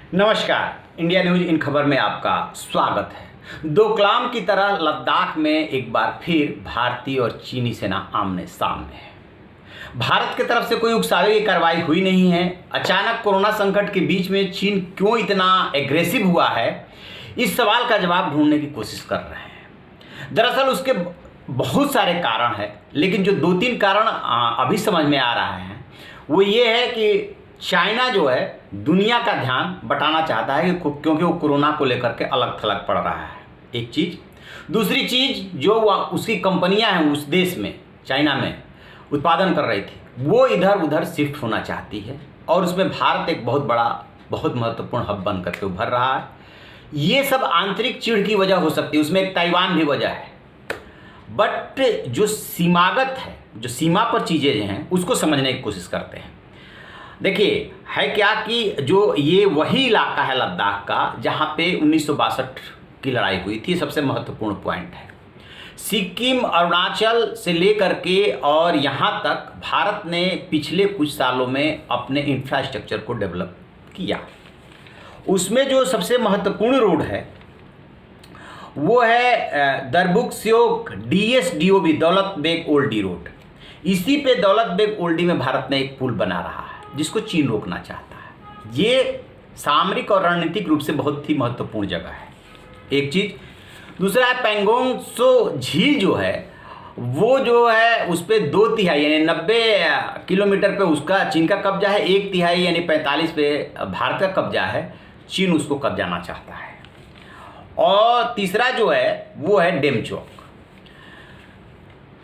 नमस्कार। India news in खबर में आपका स्वागत है। डोकलाम की तरह लद्दाख में एक बार फिर भारतीय और चीनी सेना आमने सामने है। भारत की तरफ से कोई उकसावे की कार्रवाई हुई नहीं है। अचानक कोरोना संकट के बीच में चीन क्यों इतना एग्रेसिव हुआ है, इस सवाल का जवाब ढूंढने की कोशिश कर रहे हैं। दरअसल उसके बहुत सारे कारण हैं, लेकिन जो दो तीन कारण अभी समझ में आ रहा है वो ये है कि चाइना जो है दुनिया का ध्यान बटाना चाहता है क्योंकि वो कोरोना को लेकर के अलग थलग पड़ रहा है, एक चीज़। दूसरी चीज़, जो उसकी कंपनियां हैं उस देश में, चाइना में उत्पादन कर रही थी, वो इधर उधर शिफ्ट होना चाहती है और उसमें भारत एक बहुत बड़ा, बहुत महत्वपूर्ण हब बन करके उभर रहा है। ये सब आंतरिक चिढ़ की वजह हो सकती है, उसमें एक ताइवान भी वजह है। बट जो सीमागत है, जो सीमा पर चीज़ें हैं, उसको समझने की कोशिश करते हैं। देखिए, है क्या कि जो ये वही इलाका है लद्दाख का जहाँ पे 1962 की लड़ाई हुई थी, सबसे महत्वपूर्ण पॉइंट है। सिक्किम, अरुणाचल से लेकर के और यहाँ तक भारत ने पिछले कुछ सालों में अपने इंफ्रास्ट्रक्चर को डेवलप किया। उसमें जो सबसे महत्वपूर्ण रोड है वो है दरबुक स्योक DSDOB, दौलत बेग ओल्डी रोड। इसी पे दौलत बेग ओल्डी में भारत ने एक पुल बना रहा है जिसको चीन रोकना चाहता है। ये सामरिक और रणनीतिक रूप से बहुत ही महत्वपूर्ण जगह है, एक चीज़। दूसरा है पैंगोंग त्सो झील जो है, वो जो है उस पर 2/3 यानी 90 किलोमीटर पे उसका चीन का कब्जा है, 1/3 यानी 45 पे भारत का कब्जा है। चीन उसको कब्जाना चाहता है। और तीसरा जो है वो है डेमचौक।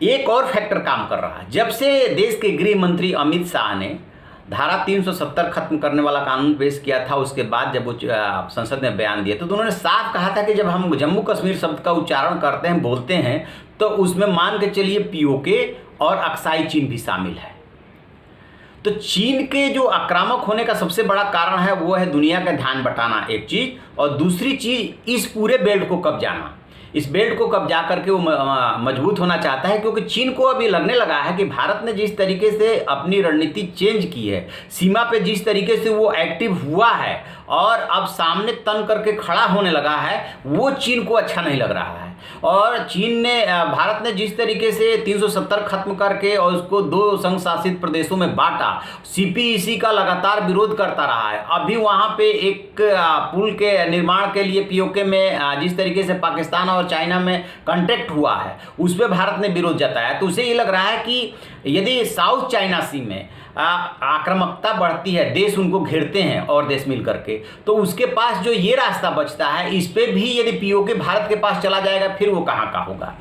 एक और फैक्टर काम कर रहा है। जब से देश के गृह मंत्री अमित शाह ने धारा 370 खत्म करने वाला कानून पेश किया था, उसके बाद जब वो संसद में बयान दिया तो उन्होंने साफ कहा था कि जब हम जम्मू कश्मीर शब्द का उच्चारण करते हैं, बोलते हैं, तो उसमें मान के चलिए POK और अक्साई चीन भी शामिल है। तो चीन के जो आक्रामक होने का सबसे बड़ा कारण है वो है दुनिया का ध्यान बटाना, एक चीज़, और दूसरी चीज़ इस पूरे बेल्ट को कब्जाना। इस बेल्ट को कब्जा करके वो मजबूत होना चाहता है, क्योंकि चीन को अभी लगने लगा है कि भारत ने जिस तरीके से अपनी रणनीति चेंज की है, सीमा पे जिस तरीके से वो एक्टिव हुआ है और अब सामने तन करके खड़ा होने लगा है, वो चीन को अच्छा नहीं लग रहा है। और चीन ने, भारत ने जिस तरीके से 370 खत्म करके और उसको 2 संघ शासित प्रदेशों में बांटा, CPEC का लगातार विरोध करता रहा है। अभी वहाँ पे एक पुल के निर्माण के लिए POK में जिस तरीके से पाकिस्तान और चाइना में कॉन्ट्रैक्ट हुआ है, उस पर भारत ने विरोध जताया। तो उसे ये लग रहा है कि यदि साउथ चाइना सी में आक्रामकता बढ़ती है, देश उनको घेरते हैं और देश मिल करके, तो उसके पास जो ये रास्ता बचता है, इस पे भी यदि POK भारत के पास चला जाएगा, फिर वो कहाँ का होगा।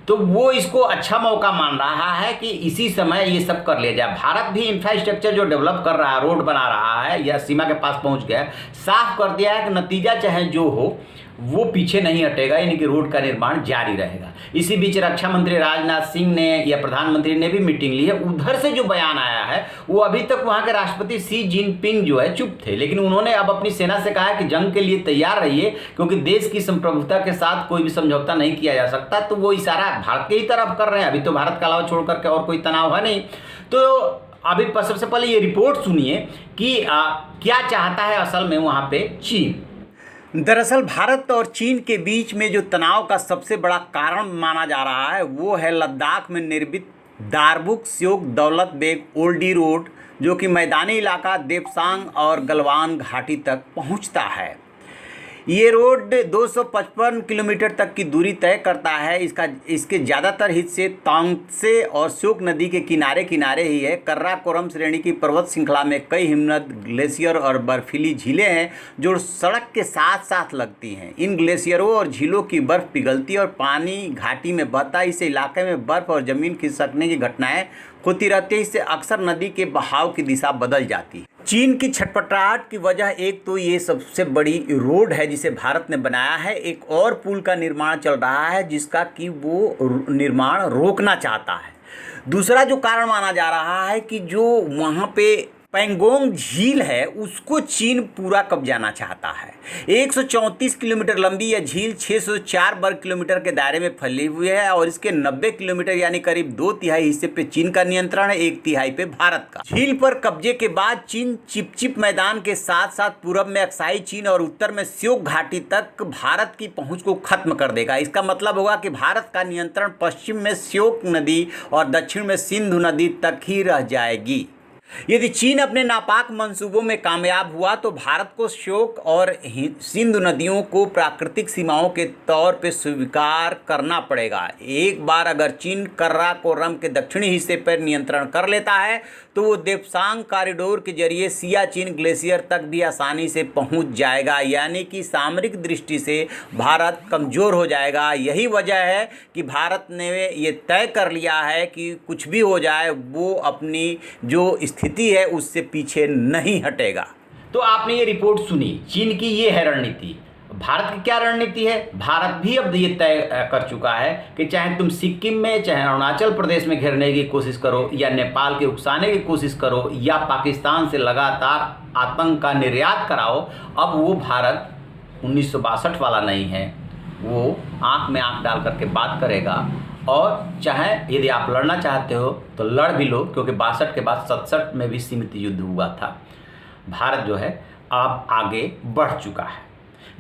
तो वो इसको अच्छा मौका मान रहा है कि इसी समय ये सब कर लिया जाए। भारत भी इंफ्रास्ट्रक्चर जो डेवलप कर रहा है, रोड बना रहा है या सीमा के पास पहुंच गया, साफ कर दिया है कि नतीजा चाहे जो हो वो पीछे नहीं हटेगा, यानी कि रोड का निर्माण जारी रहेगा। इसी बीच रक्षा मंत्री राजनाथ सिंह ने या प्रधानमंत्री ने भी मीटिंग ली है। उधर से जो बयान आया है वो अभी तक वहाँ के राष्ट्रपति शी जिनपिंग जो है चुप थे, लेकिन उन्होंने अब अपनी सेना से कहा है कि जंग के लिए तैयार रहिए, क्योंकि देश की संप्रभुता के साथ कोई भी समझौता नहीं किया जा सकता। तो वो इशारा भारत के ही तरफ कर रहे हैं। अभी तो भारत का अलावा छोड़ करके और कोई तनाव है नहीं। तो अभी सबसे पहले ये रिपोर्ट सुनिए कि क्या चाहता है असल में वहाँ पे चीन। दरअसल भारत और चीन के बीच में जो तनाव का सबसे बड़ा कारण माना जा रहा है वो है लद्दाख में निर्मित दारबुक स्योक दौलत बेग ओल्डी रोड, जो कि मैदानी इलाका देपसांग और गलवान घाटी तक पहुंचता है। ये रोड 255 किलोमीटर तक की दूरी तय करता है। इसके ज़्यादातर हिस्से तांगत्से और श्योक नदी के किनारे किनारे ही है। कर्राकोरम श्रेणी की पर्वत श्रृंखला में कई हिमनद, ग्लेशियर और बर्फीली झीलें हैं जो सड़क के साथ साथ लगती हैं। इन ग्लेशियरों और झीलों की बर्फ़ पिघलती और पानी घाटी में बहता। इस इलाके में बर्फ़ और ज़मीन खिसकने की घटनाएँ होती रहती है। इससे अक्सर नदी के बहाव की दिशा बदल जाती है। चीन की छटपटाहट की वजह एक तो ये सबसे बड़ी रोड है जिसे भारत ने बनाया है। एक और पुल का निर्माण चल रहा है जिसका कि वो निर्माण रोकना चाहता है। दूसरा जो कारण माना जा रहा है कि जो वहाँ पे पैंगोंग झील है उसको चीन पूरा कब्जाना चाहता है। 134 किलोमीटर लंबी यह झील 604 वर्ग किलोमीटर के दायरे में फैली हुई है और इसके 90 किलोमीटर यानी करीब 2/3 हिस्से पे चीन का नियंत्रण है, 1/3 पे भारत का। झील पर कब्जे के बाद चीन चिपचिप मैदान के साथ साथ पूरब में अक्साई चीन और उत्तर में श्योक घाटी तक भारत की पहुंच को खत्म कर देगा। इसका मतलब होगा कि भारत का नियंत्रण पश्चिम में श्योक नदी और दक्षिण में सिंधु नदी तक ही रह जाएगी। यदि चीन अपने नापाक मंसूबों में कामयाब हुआ तो भारत को श्योक और सिंधु नदियों को प्राकृतिक सीमाओं के तौर पे स्वीकार करना पड़ेगा। एक बार अगर चीन कराकोरम के दक्षिणी हिस्से पर नियंत्रण कर लेता है तो वो देप्सांग कॉरिडोर के जरिए सियाचिन ग्लेशियर तक भी आसानी से पहुंच जाएगा, यानी कि सामरिक दृष्टि से भारत कमज़ोर हो जाएगा। यही वजह है कि भारत ने ये तय कर लिया है कि कुछ भी हो जाए वो अपनी जो स्थिति है उससे पीछे नहीं हटेगा। तो आपने ये रिपोर्ट सुनी, चीन की ये है रणनीति। भारत की क्या रणनीति है? भारत भी अब ये तय कर चुका है कि चाहे तुम सिक्किम में, चाहे अरुणाचल प्रदेश में घेरने की कोशिश करो या नेपाल के उकसाने की कोशिश करो या पाकिस्तान से लगातार आतंक का निर्यात कराओ, अब वो भारत 1962 वाला नहीं है। वो आंख में आंख डाल करके बात करेगा और चाहे यदि आप लड़ना चाहते हो तो लड़ भी लो, क्योंकि 62 के बाद 67 में भी सीमित युद्ध हुआ था। भारत जो है अब आगे बढ़ चुका है।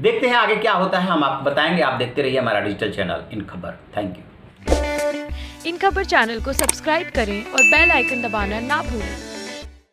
देखते हैं आगे क्या होता है, हम आपको बताएंगे। आप देखते रहिए हमारा डिजिटल चैनल इन खबर। Thank you. इन खबर चैनल को सब्सक्राइब करें और बेल आइकन दबाना ना भूलें।